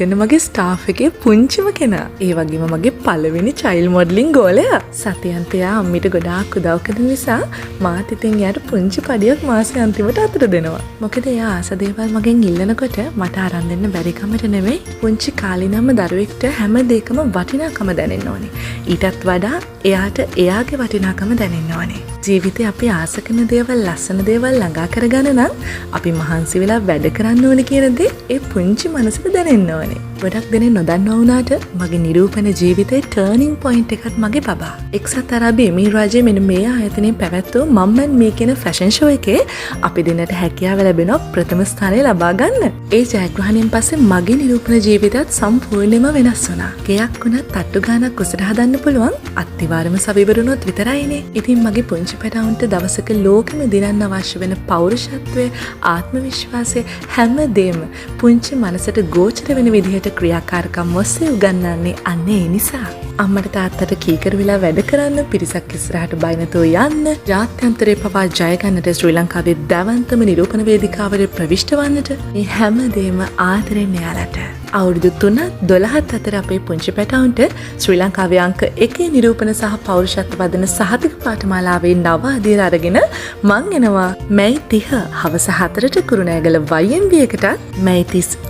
කන මගේ ස්ටාෆ් එකේ පුංචිම කෙනා. ඒ වගේම මගේ පළවෙනි චයිල්ඩ් මොඩලින් ගෝලයා. සතියන්ත එයා අම්මිට ගොඩාක් උදව් කරන නිසා මාත් ඉතින් එයාට පුංචි පඩියක් මාසේ අන්තිමට අතට දෙනවා. මොකද එයා ආස දේවල් මගෙන් ඉල්ලනකොට මට අරන් දෙන්න බැරි කමට නෙවෙයි පුංචි කාලිනම්ම දරුවෙක්ට හැම දෙයකම වටිනාකම දැනෙන්න ඕනේ. ඊටත් වඩා එයාට එයාගේ වටිනාකම දැනෙන්න ඕනේ. ජීවිතේ අපි ආස කරන දේවල් ලස්සන දේවල් ළඟා කරගන්න නම් අපි මහන්සි වෙලා වැඩ කරන්න ඕනේ කියන දේ ඒ පුංචි මනසට දැනෙන්න ඕනේ. ගොඩක් දෙනෙක් නොදන්නවා වුණාට මගේ නිරූපණ ජීවිතේ ටර්නින් පොයින්ට් එකක් මගේ බබා. එක්සත් අරාබි එමිරාජයේ මෙන්න මේ ආයතනයේ පැවැත්වූ මම් ඇන්ඩ් මී කියන ෆැෂන් ෂෝ එකේ අපි දෙන්නට හැකියාව ලැබෙනවා ප්‍රථම ස්ථානය ලබා ගන්න. ඒ ජයග්‍රහණයෙන් පස්සේ මගේ නිරූපණ ජීවිතයත් සම්පූර්ණයෙන්ම වෙනස් වුණා. ගෙයක් වුණත් තට්ටු ගානක් උසට හදන්න පුළුවන් අත්තිවාරම සවිවරුණොත් විතරයිනේ. ඉතින් මගේ පුංචි පැටවුන්ට දවසක ලෝකෙම දිනන්න අවශ්‍ය වෙන පෞරුෂත්වය, ආත්ම විශ්වාසය හැමදේම පුංචි මනසට ගෝචර වෙන විදිහට ක්‍රියාකාරකම් ඔස්සේ උගන්වන්නේ අන්න ඒ නිසා. අම්මට තාත්තට කීකරු වෙලා වැඩ කරන්න, පිරිසක් ඉස්සරහට බය නැතුව යන්න, ජාත්‍යන්තරේ පවා ජය ගන්නට ශ්‍රී ලංකාවේ දැවන්තම නිරූපණ වේදිකාවට ප්‍රවිෂ්ඨ වන්නට මේ හැමදේම ආදරෙන් එයාලට. අවුරුදු 3-12 අතර අපේ පුංචි පැටවුන්ට ශ්‍රී ලංකාවේ අංක 1 නිරූපණ සහ පෞරුෂත්ව වදන සහතික පාඨමාලාවේ නව අධීර අරගෙන මං එනවා මැයි 30 හවස 4ට කුරුණෑගල YMB එකටත් මැයි 31